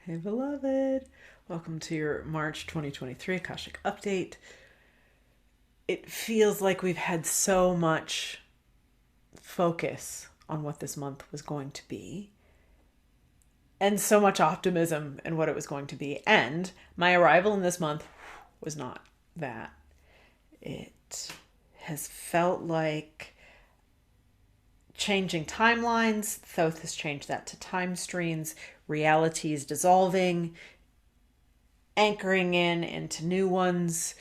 Hey, beloved. Welcome to your March 2023 Akashic update. It feels like we've had so much focus on what this month was going to be, and so much optimism in what it was going to be. And my arrival in this month was not that. It has felt like changing timelines. Thoth has changed that to time streams, realities dissolving, anchoring in into new ones.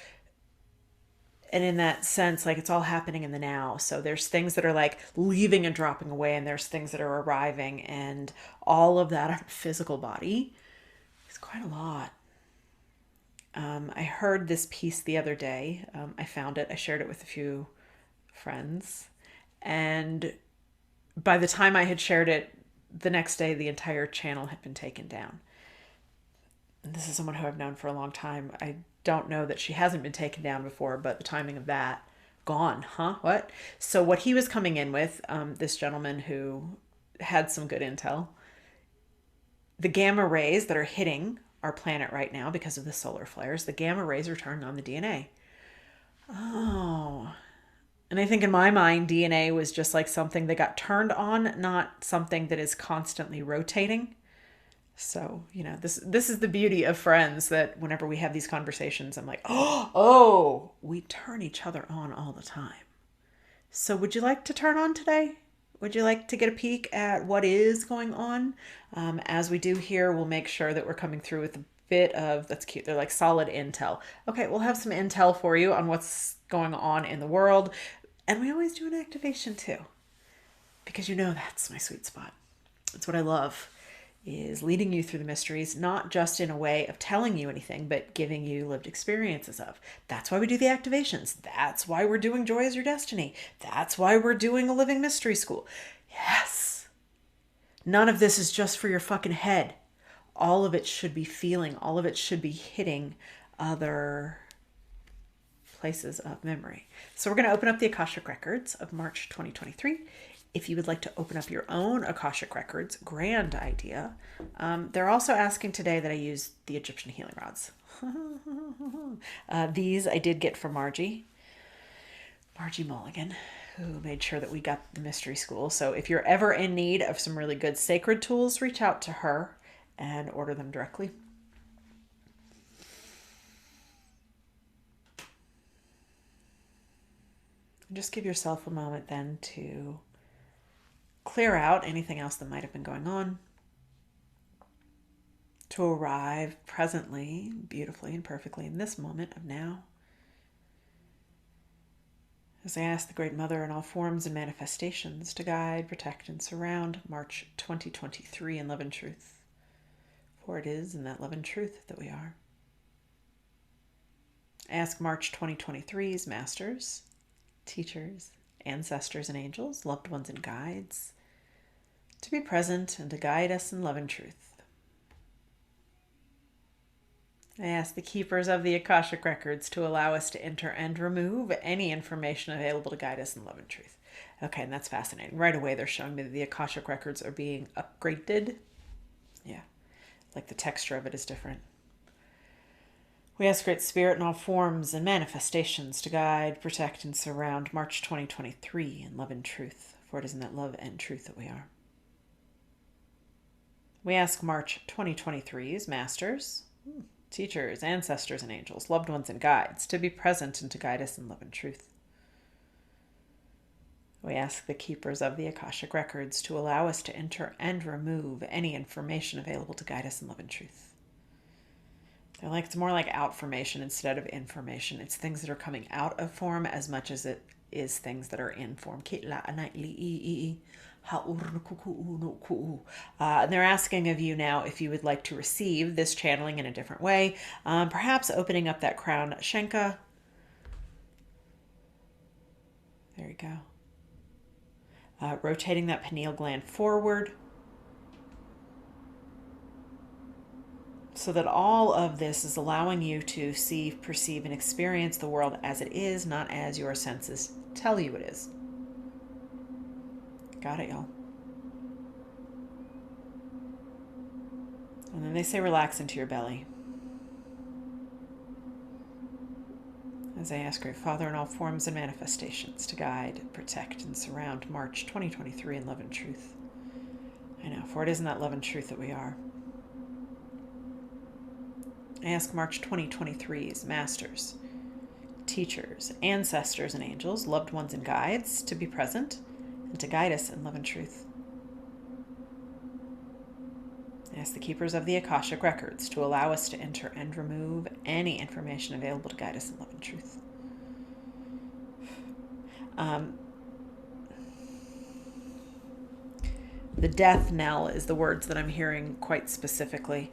And in that sense, like, it's all happening in the now. So there's things that are like leaving and dropping away, and there's things that are arriving, and all of that on a physical body is quite a lot. I heard this piece the other day. I found it, I shared it with a few friends, and by the time I had shared it, the next day the entire channel had been taken down. This is someone who I've known for a long time. I don't know that she hasn't been taken down before, but the timing of that, gone, huh? What? So, what he was coming in with, this gentleman who had some good intel, the gamma rays that are hitting our planet right now because of the solar flares, the gamma rays are turning on the DNA. Oh. And I think in my mind, DNA was just like something that got turned on, not something that is constantly rotating. So, this is the beauty of friends, that whenever we have these conversations, I'm like, oh, we turn each other on all the time. So, would you like to turn on today? Would you like to get a peek at what is going on? As we do here, we'll make sure that we're coming through with a bit of, that's cute, they're like solid intel. Okay, we'll have some intel for you on what's going on in the world. And we always do an activation too, because that's my sweet spot. That's what I love, is leading you through the mysteries, not just in a way of telling you anything, but giving you lived experiences of. That's why we do the activations. That's why we're doing Joy is Your Destiny. That's why we're doing a living mystery school. Yes. None of this is just for your fucking head. All of it should be feeling, all of it should be hitting other places of memory. So we're going to open up the Akashic Records of March 2023. If you would like to open up your own Akashic Records, grand idea. They're also asking today that I use the Egyptian healing rods. These I did get from Margie Mulligan, who made sure that we got the mystery school. So if you're ever in need of some really good sacred tools, reach out to her and order them directly. Just give yourself a moment then to clear out anything else that might have been going on, to arrive presently, beautifully and perfectly in this moment of now. As I ask the Great Mother in all forms and manifestations to guide, protect, and surround March 2023 in love and truth. For it is in that love and truth that we are. I ask March 2023's masters, teachers, ancestors, and angels, loved ones, and guides to be present and to guide us in love and truth. I ask the keepers of the Akashic Records to allow us to enter and remove any information available to guide us in love and truth. Okay, and that's fascinating. Right away, they're showing me that the Akashic Records are being upgraded. Yeah, like the texture of it is different. We ask Great Spirit in all forms and manifestations to guide, protect, and surround March 2023 in love and truth, for it is in that love and truth that we are. We ask March 2023's masters, teachers, ancestors, and angels, loved ones, and guides to be present and to guide us in love and truth. We ask the keepers of the Akashic Records to allow us to enter and remove any information available to guide us in love and truth. They're like, it's more like outformation instead of information. It's things that are coming out of form as much as it is things that are in form. And they're asking of you now if you would like to receive this channeling in a different way. Perhaps opening up that crown Shenka. There you go. Rotating that pineal gland forward, so that all of this is allowing you to see, perceive, and experience the world as it is, not as your senses tell you it is. Got it, y'all? And then they say relax into your belly. As I ask Great Father in all forms and manifestations to guide, protect, and surround March 2023 in love and truth. I know, for it is in that love and truth that we are. I ask March 2023's masters, teachers, ancestors, and angels, loved ones, and guides to be present and to guide us in love and truth. I ask the keepers of the Akashic records to allow us to enter and remove any information available to guide us in love and truth. The death knell is the words that I'm hearing quite specifically.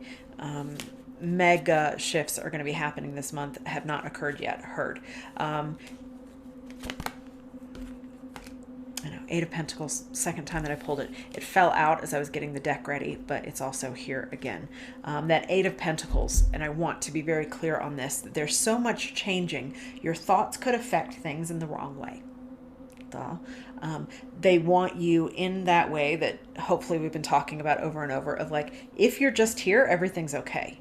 Mega shifts are going to be happening this month, have not occurred yet, heard. I know, Eight of Pentacles, second time that I pulled it. It fell out as I was getting the deck ready, but it's also here again. That Eight of Pentacles, and I want to be very clear on this, that there's so much changing. Your thoughts could affect things in the wrong way. They want you in that way that hopefully we've been talking about over and over of like, if you're just here, everything's okay.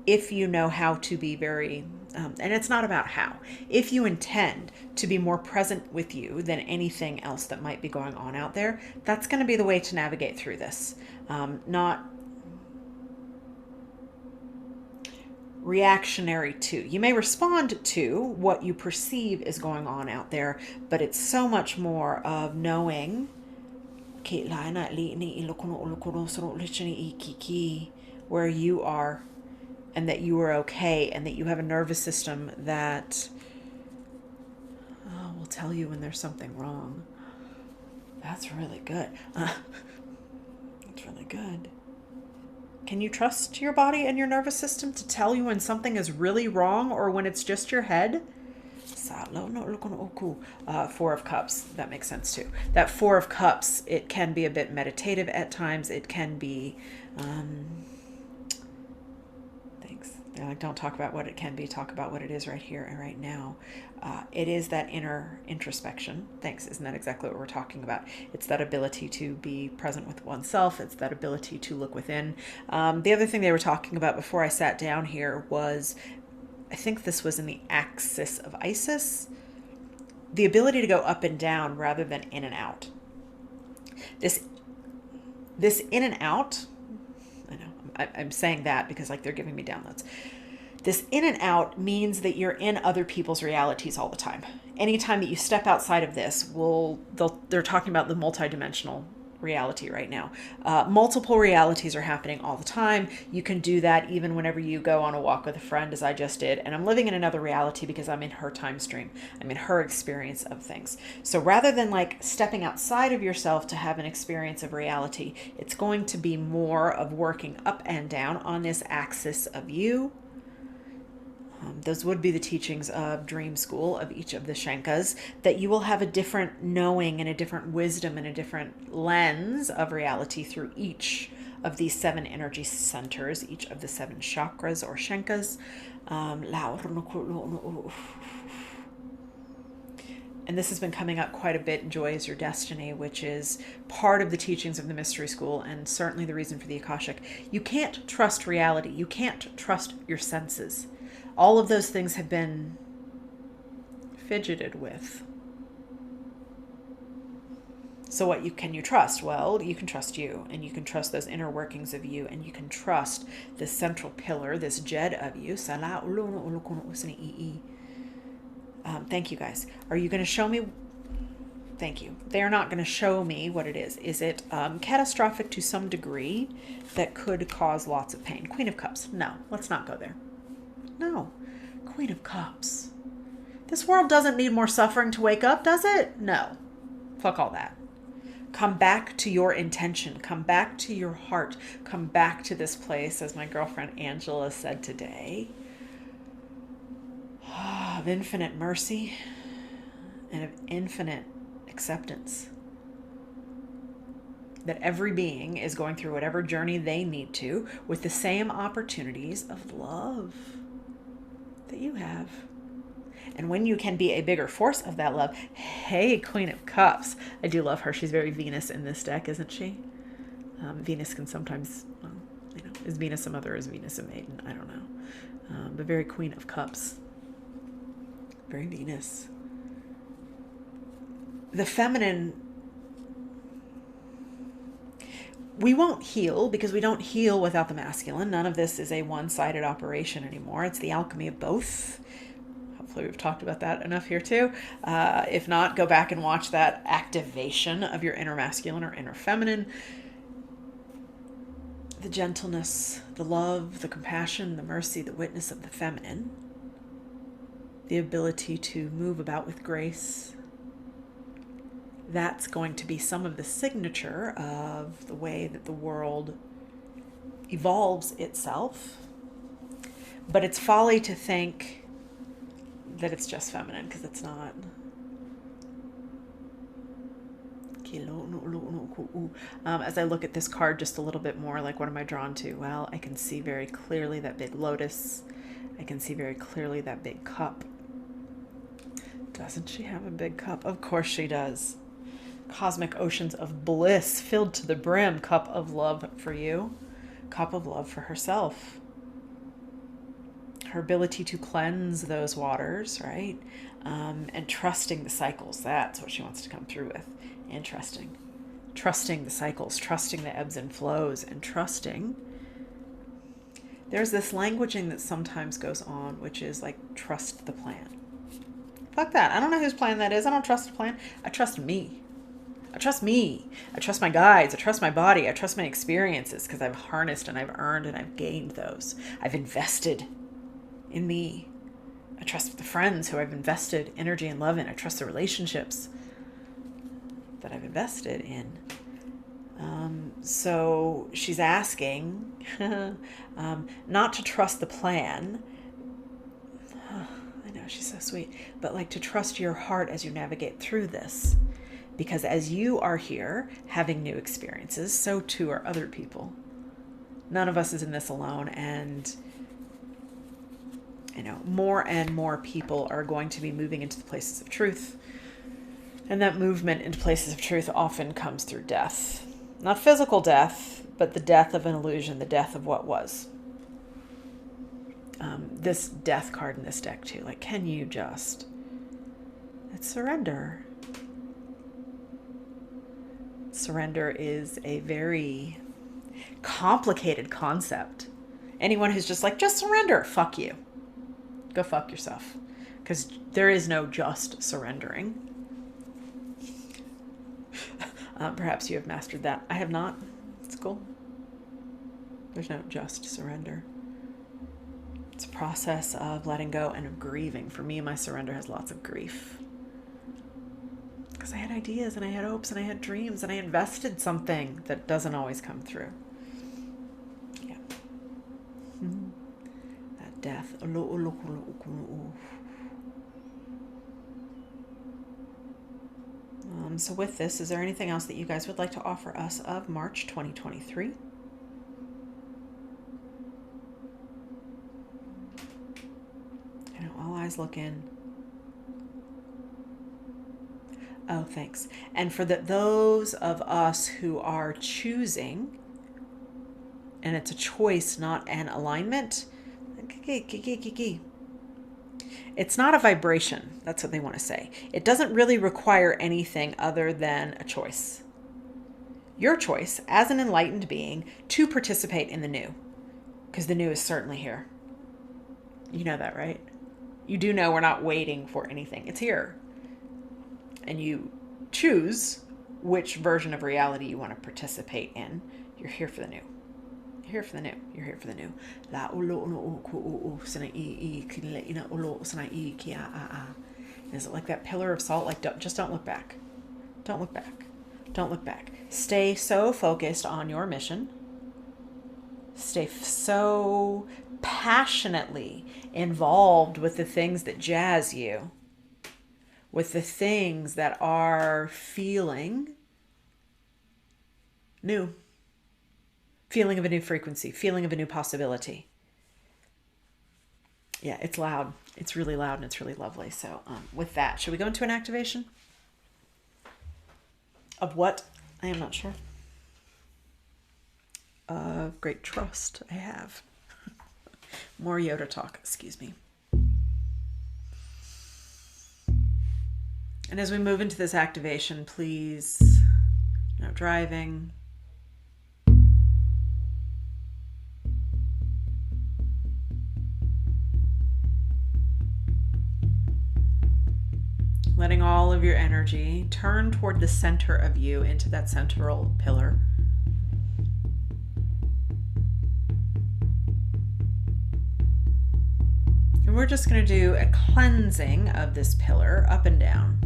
If you know how to be very, and it's not about how, if you intend to be more present with you than anything else that might be going on out there, that's going to be the way to navigate through this. Not reactionary to. You may respond to what you perceive is going on out there, but it's so much more of knowing where you are and that you are okay and that you have a nervous system that will tell you when there's something wrong. That's really good. That's really good. Can you trust your body and your nervous system to tell you when something is really wrong or when it's just your head? Four of Cups. That makes sense too. That Four of Cups, it can be a bit meditative at times. It can be... thanks. They're like, don't talk about what it can be. Talk about what it is right here and right now. It is that inner introspection. Thanks. Isn't that exactly what we're talking about? It's that ability to be present with oneself. It's that ability to look within. The other thing they were talking about before I sat down here was, I think this was in the axis of Isis, the ability to go up and down rather than in and out. This in and out, I know, I'm saying that because like they're giving me downloads. This in and out means that you're in other people's realities all the time. Anytime that you step outside of this, they're talking about the multidimensional reality right now. Multiple realities are happening all the time. You can do that even whenever you go on a walk with a friend, as I just did. And I'm living in another reality because I'm in her time stream. I'm in her experience of things. So rather than like stepping outside of yourself to have an experience of reality, it's going to be more of working up and down on this axis of you. Those would be the teachings of Dream School of each of the Shankas, that you will have a different knowing and a different wisdom and a different lens of reality through each of these 7 energy centers, each of the 7 chakras or Shankas. And this has been coming up quite a bit in Joy is Your Destiny, which is part of the teachings of the Mystery School and certainly the reason for the Akashic. You can't trust reality. You can't trust your senses. All of those things have been fidgeted with. So what can you trust? Well, you can trust you, and you can trust those inner workings of you, and you can trust this central pillar, this Jed of you. Thank you, guys. Are you going to show me? Thank you. They're not going to show me what it is. Is it catastrophic to some degree that could cause lots of pain? Queen of Cups. No, let's not go there. No. Queen of Cups. This world doesn't need more suffering to wake up, does it? No. Fuck all that. Come back to your intention. Come back to your heart. Come back to this place, as my girlfriend Angela said today, of infinite mercy and of infinite acceptance. That every being is going through whatever journey they need to with the same opportunities of love that you have. And when you can be a bigger force of that love, hey, Queen of Cups. I do love her. She's very Venus in this deck, isn't she? Venus can sometimes, well, is Venus a mother? Is Venus a maiden? I don't know. But very Queen of Cups. Very Venus. The feminine, we won't heal because we don't heal without the masculine. None of this is a one-sided operation anymore. It's the alchemy of both. Hopefully we've talked about that enough here too. If not, go back and watch that activation of your inner masculine or inner feminine. The gentleness, the love, the compassion, the mercy, the witness of the feminine. The ability to move about with grace. That's going to be some of the signature of the way that the world evolves itself. But it's folly to think that it's just feminine, because it's not. As I look at this card just a little bit more, like, what am I drawn to? Well, I can see very clearly that big lotus. I can see very clearly that big cup. Doesn't she have a big cup? Of course she does. Cosmic oceans of bliss filled to the brim. Cup of love for you. Cup of love for herself. Her ability to cleanse those waters, right? And trusting the cycles. That's what she wants to come through with. And trusting the cycles, trusting the ebbs and flows, and trusting. There's this languaging that sometimes goes on, which is like, trust the plan. Fuck that. I don't know whose plan that is. I don't trust the plan. I trust me. I trust me. I trust my guides. I trust my body. I trust my experiences, because I've harnessed and I've earned and I've gained those. I've invested in me. I trust the friends who I've invested energy and love in. I trust the relationships that I've invested in. So she's asking not to trust the plan. I know, she's so sweet. But like, to trust your heart as you navigate through this. Because as you are here having new experiences, so too are other people. None of us is in this alone. And more and more people are going to be moving into the places of truth. And that movement into places of truth often comes through death. Not physical death, but the death of an illusion, the death of what was. This death card in this deck too. Like, can you just... It's surrender. Surrender is a very complicated concept. Anyone who's just like, just surrender, fuck you. Go fuck yourself. Because there is no just surrendering. Perhaps you have mastered that. I have not. It's cool. There's no just surrender. It's a process of letting go and of grieving. For me, my surrender has lots of grief. Because I had ideas and I had hopes and I had dreams and I invested something that doesn't always come through. Yeah. That death. So with this, is there anything else that you guys would like to offer us of March 2023? All eyes look in. Oh, thanks. And for those of us who are choosing, and it's a choice, not an alignment, it's not a vibration. That's what they want to say. It doesn't really require anything other than a choice. Your choice as an enlightened being to participate in the new. Because the new is certainly here. You know that, right? You do know we're not waiting for anything. It's here. And you choose which version of reality you want to participate in. You're here for the new. You're here for the new. You're here for the new. Is it like that pillar of salt? Like, just don't look back. Don't look back. Don't look back. Stay so focused on your mission. Stay so passionately involved with the things that jazz you. With the things that are feeling new. Feeling of a new frequency. Feeling of a new possibility. Yeah, it's loud. It's really loud and it's really lovely. So with that, should we go into an activation? Of what? I am not sure. of great trust I have. More Yoda talk, excuse me. And as we move into this activation, please, no driving. Letting all of your energy turn toward the center of you, into that central pillar. And we're just going to do a cleansing of this pillar up and down.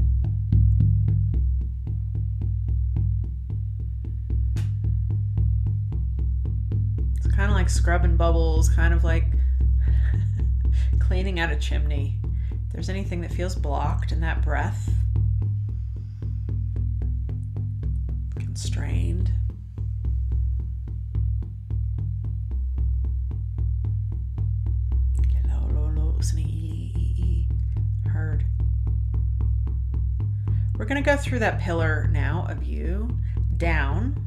It's kind of like scrubbing bubbles, kind of like cleaning out a chimney. If there's anything that feels blocked in that breath, constrained, heard. We're going to go through that pillar now of you, down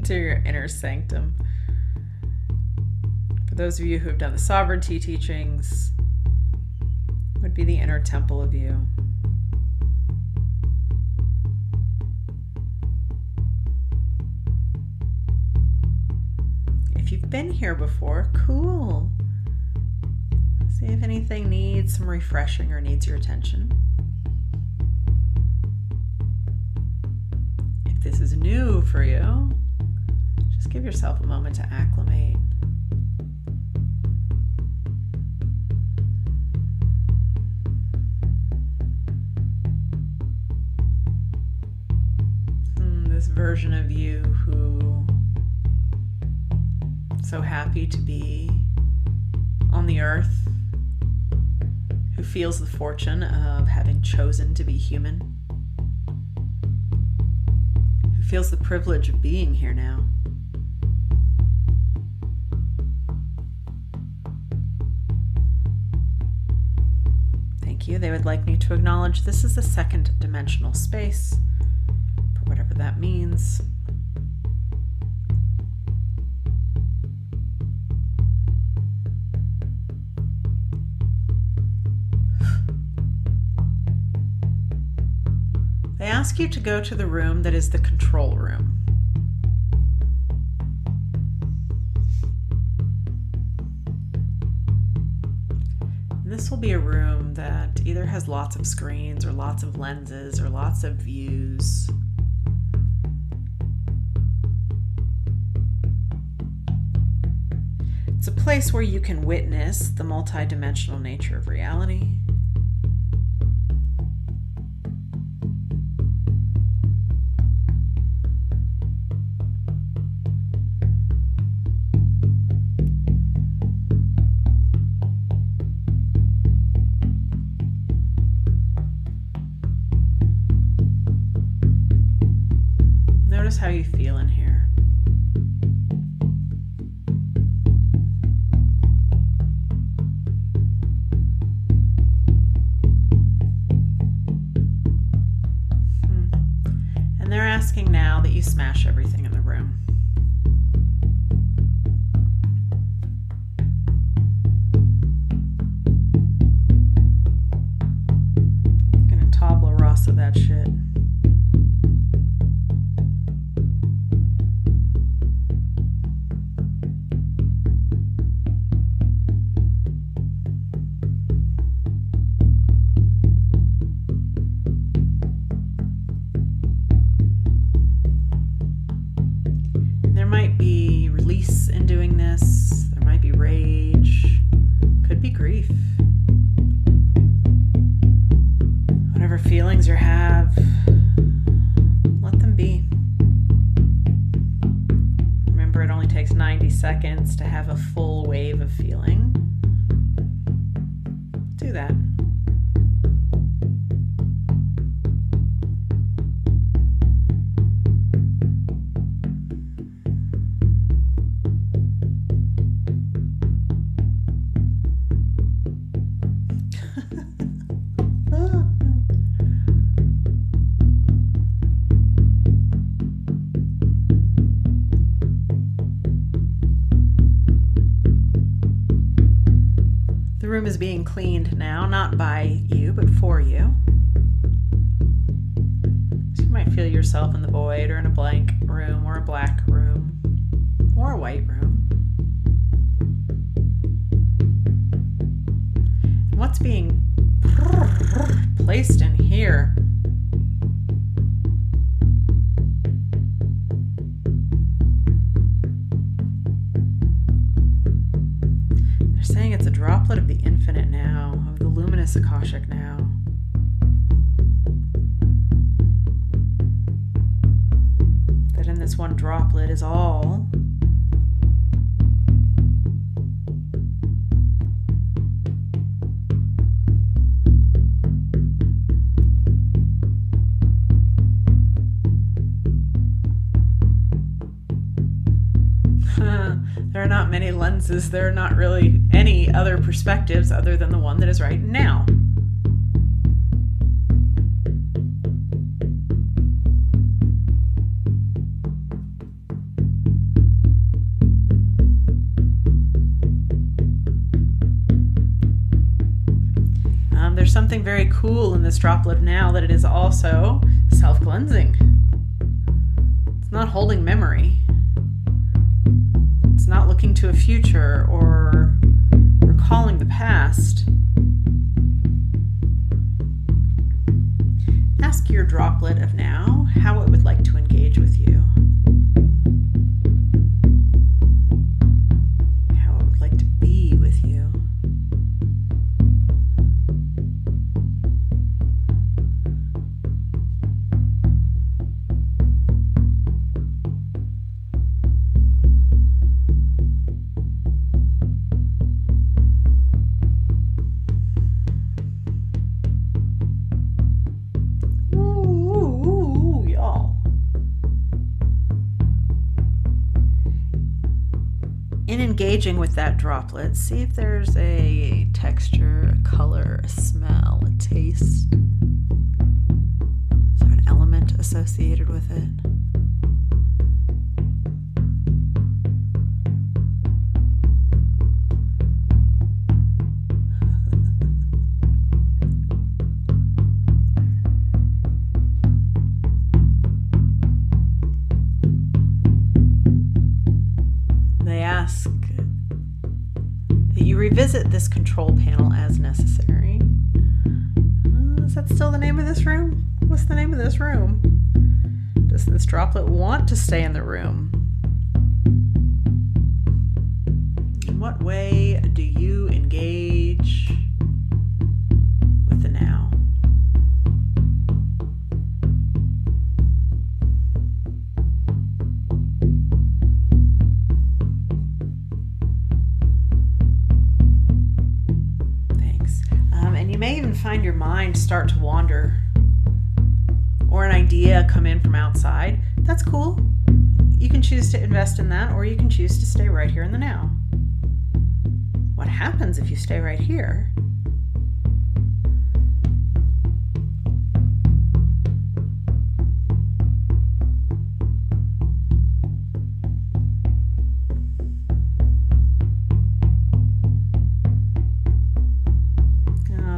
to your inner sanctum. For those of you who have done the sovereignty teachings, would be the inner temple of you. If you've been here before, cool. See if anything needs some refreshing or needs your attention. If this is new for you, just give yourself a moment to acclimate. This version of you who is so happy to be on the earth, who feels the fortune of having chosen to be human, who feels the privilege of being here now. Thank you. They would like me to acknowledge this is a second dimensional space, for whatever that means. They ask you to go to the room that is the control room. And this will be a room that either has lots of screens or lots of lenses or lots of views. It's a place where you can witness the multidimensional nature of reality. Notice how you feel in here. And they're asking now that you smash everything in the room. Gonna tabula rasa that shit. Feelings you have, let them be. Remember, it only takes 90 seconds to have a full wave of feeling. Do that. The room is being cleaned now, not by you, but for you. So you might feel yourself in the void or in a blank room or a black room or a white room. And what's being placed in here? They're saying it's a droplet of the infinite now, of the luminous Akashic now. That in this one droplet is all. There are not many lenses. There are not really any other perspectives other than the one that is right now. There's something very cool in this droplet now, that it is also self-cleansing. It's not holding memory. It's not looking to a future or recalling the past. Ask your droplet of now how it would like to engage with you. How it would like to be with you. In engaging with that droplet, see if there's a texture, a color, a smell, a taste. Is there an element associated with it? That you revisit this control panel as necessary. Is that still the name of this room? What's the name of this room? Does this droplet want to stay in the room? In what way do you engage with the now? You may even find your mind start to wander, or an idea come in from outside. That's cool. You can choose to invest in that, or you can choose to stay right here in the now. What happens if you stay right here?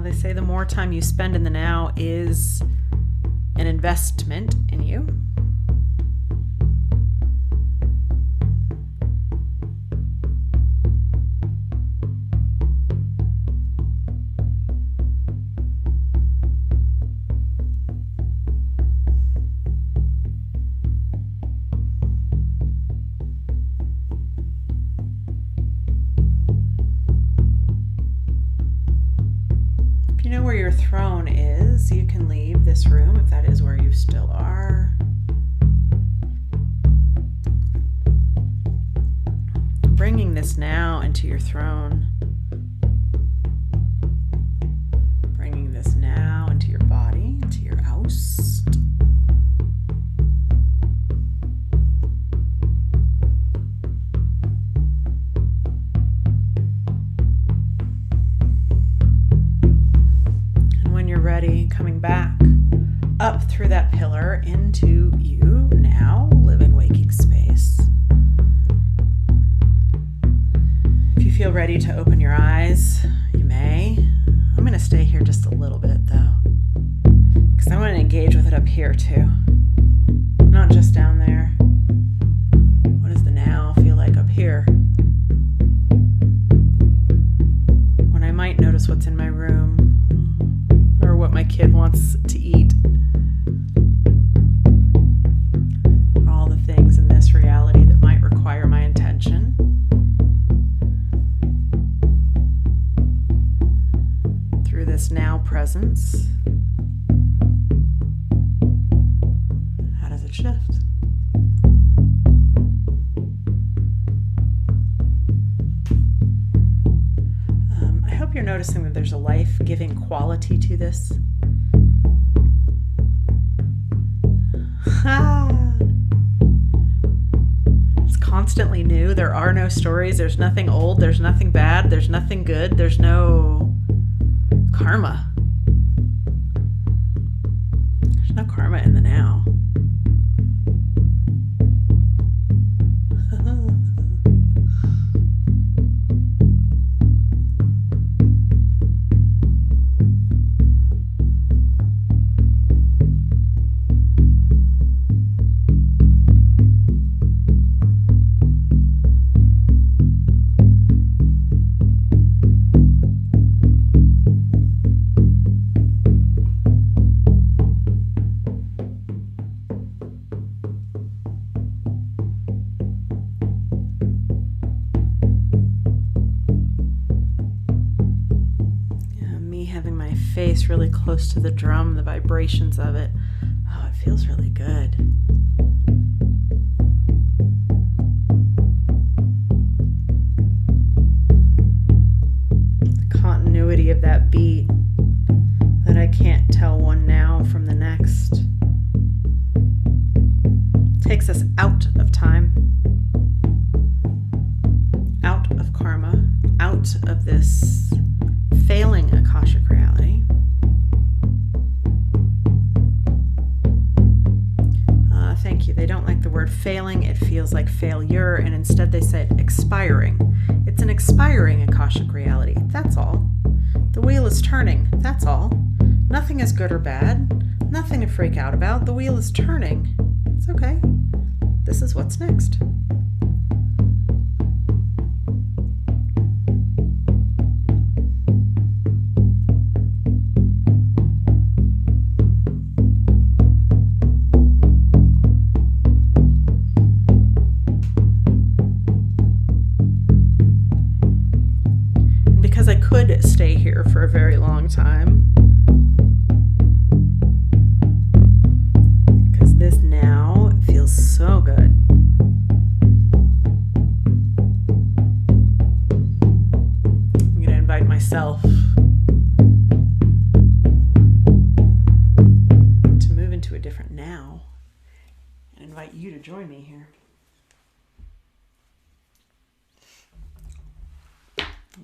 They say the more time you spend in the now is an investment in you. You know where your throne is, you can leave this room if that is where you still are. Bringing this now into your throne. Bringing this now into your body, into your house. Ready, coming back up through that pillar into you now, living waking space. If you feel ready to open your eyes, you may. not just down there. What does the now feel like up here? When I might notice what's in my room or what my kid wants to eat. All the things in this reality that might require my attention. Through this now presence, how does it shift? I hope you're noticing that there's a life-giving quality to this. It's constantly new. There are no stories. There's nothing old. There's nothing bad. There's nothing good. There's no karma. There's no karma in the now. Face really close to the drum, the vibrations of it. Oh, it feels really good. The continuity of that beat that I can't tell one now from the next takes us out of time, out of karma, out of this failing Akashic reality. Thank you. They don't like the word failing. It feels like failure, and instead they said expiring. It's an expiring Akashic reality. That's all. The wheel is turning. That's all. Nothing is good or bad. Nothing to freak out about. The wheel is turning. It's okay. This is what's next. I could stay here for a very long time, because this now feels so good. I'm going to invite myself to move into a different now and invite you to join me here.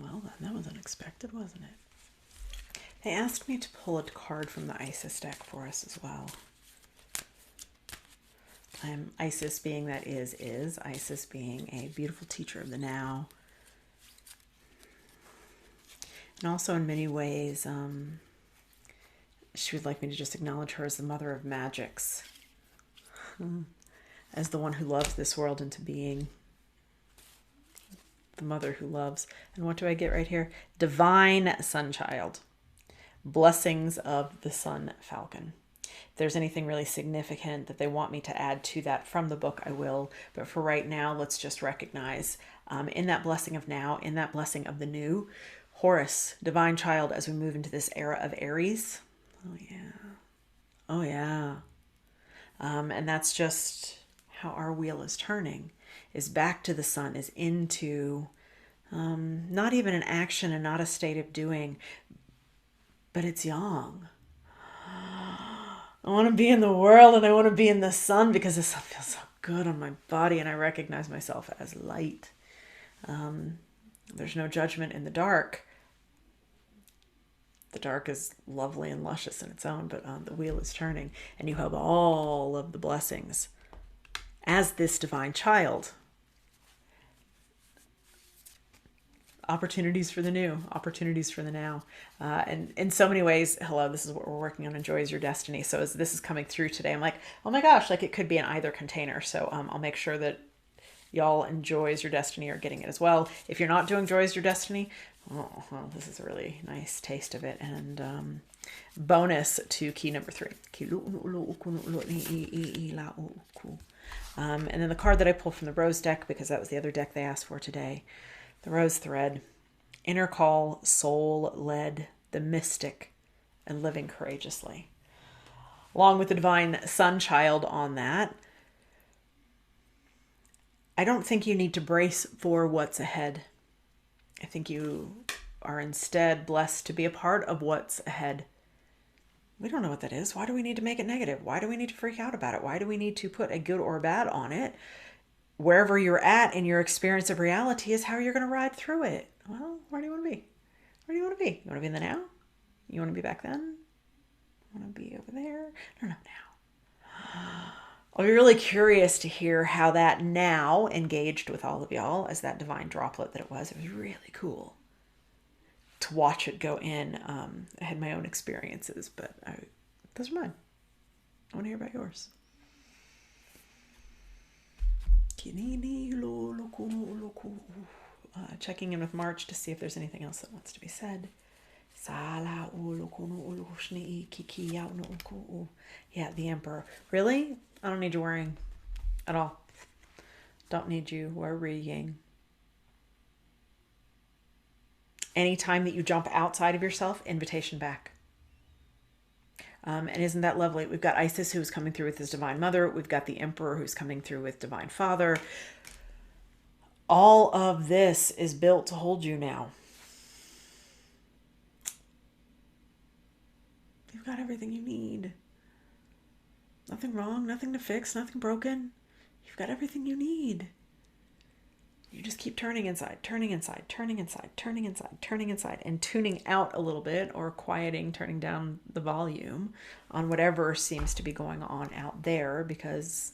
Well, then, that was unexpected, wasn't it? They asked me to pull a card from the Isis deck for us as well. Isis being that is. Isis being a beautiful teacher of the now. And also in many ways, she would like me to just acknowledge her as the mother of magics. As the one who loves this world into being. The mother who loves. And what do I get right here? Divine Sun Child. Blessings of the Sun Falcon. If there's anything really significant that they want me to add to that from the book, I will. But for right now, let's just recognize in that blessing of now, in that blessing of the new, Horus, Divine Child, as we move into this era of Aries. Oh, yeah. Oh, yeah. And that's just how our wheel is turning. Is back to the sun, is into not even an action and not a state of doing, but it's yang. I want to be in the world and I want to be in the sun because the sun feels so good on my body and I recognize myself as light. There's no judgment in the dark. The dark is lovely and luscious in its own, but the wheel is turning and you have all of the blessings as this divine child. Opportunities for the new, opportunities for the now. And in so many ways, hello, this is what we're working on. Enjoy is your destiny. So as this is coming through today, I'm like, oh my gosh, like it could be in either container. So I'll make sure that y'all enjoy is your destiny are getting it as well. If you're not doing joy is your destiny, oh, well, this is a really nice taste of it. And bonus to key number 3. And then the card that I pulled from the Rose deck, because that was the other deck they asked for today, the Rose Thread, Inner Call, Soul Led, the Mystic, and Living Courageously. Along with the Divine Sun Child on that, I don't think you need to brace for what's ahead. I think you are instead blessed to be a part of what's ahead. We don't know what that is. Why do we need to make it negative? Why do we need to freak out about it? Why do we need to put a good or a bad on it? Wherever you're at in your experience of reality is how you're going to ride through it. Well, where do you want to be? Where do you want to be? You want to be in the now? You want to be back then? You want to be over there? No, now. I'll be really curious to hear how that now engaged with all of y'all as that divine droplet that it was. It was really cool to watch it go in. I had my own experiences, but those are mine. I want to hear about yours. Checking in with March to see if there's anything else that wants to be said. Yeah, the Emperor. Really? I don't need you worrying at all. Don't need you worrying. Anytime that you jump outside of yourself, invitation back. And isn't that lovely? We've got Isis who's coming through with his Divine Mother. We've got the Emperor who's coming through with Divine Father. All of this is built to hold you now. You've got everything you need. Nothing wrong, nothing to fix, nothing broken. You've got everything you need. You just keep turning inside, turning inside, turning inside, turning inside, turning inside, and tuning out a little bit or quieting, turning down the volume on whatever seems to be going on out there, because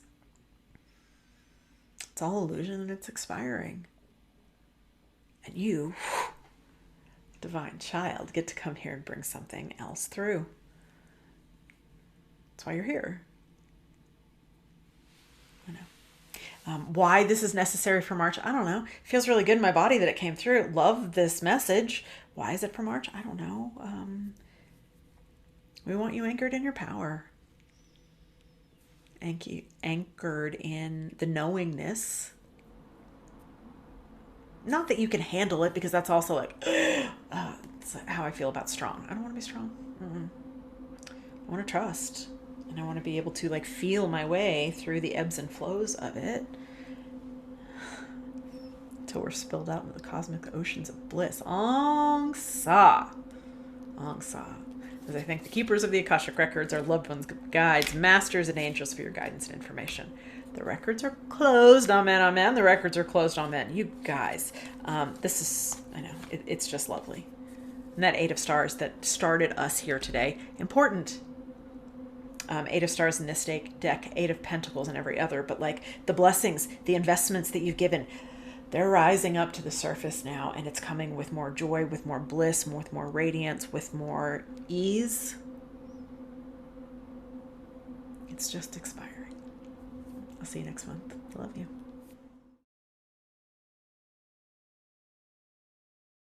it's all illusion and it's expiring. And you, divine child, get to come here and bring something else through. That's why you're here. I know. Why this is necessary for March, I don't know. It feels really good in my body that it came through. Love this message. Why is it for March? I don't know. We want you anchored in your power. Anchored in the knowingness. Not that you can handle it, because that's also like, it's how I feel about strong. I don't want to be strong. I want to trust. And I want to be able to like feel my way through the ebbs and flows of it until we're spilled out into the cosmic oceans of bliss. Ong Sa. Ong Sa. As I thank the keepers of the Akashic records, our loved ones, guides, masters, and angels for your guidance and information. The records are closed. Amen, amen. The records are closed. Amen. You guys, this is, I know, it's just lovely. And that 8 of Stars that started us here today, important. 8 of Stars in this deck, 8 of Pentacles in every other, but like the blessings, the investments that you've given, they're rising up to the surface now, and it's coming with more joy, with more bliss, with more radiance, with more ease. It's just expiring. I'll see you next month. I love you.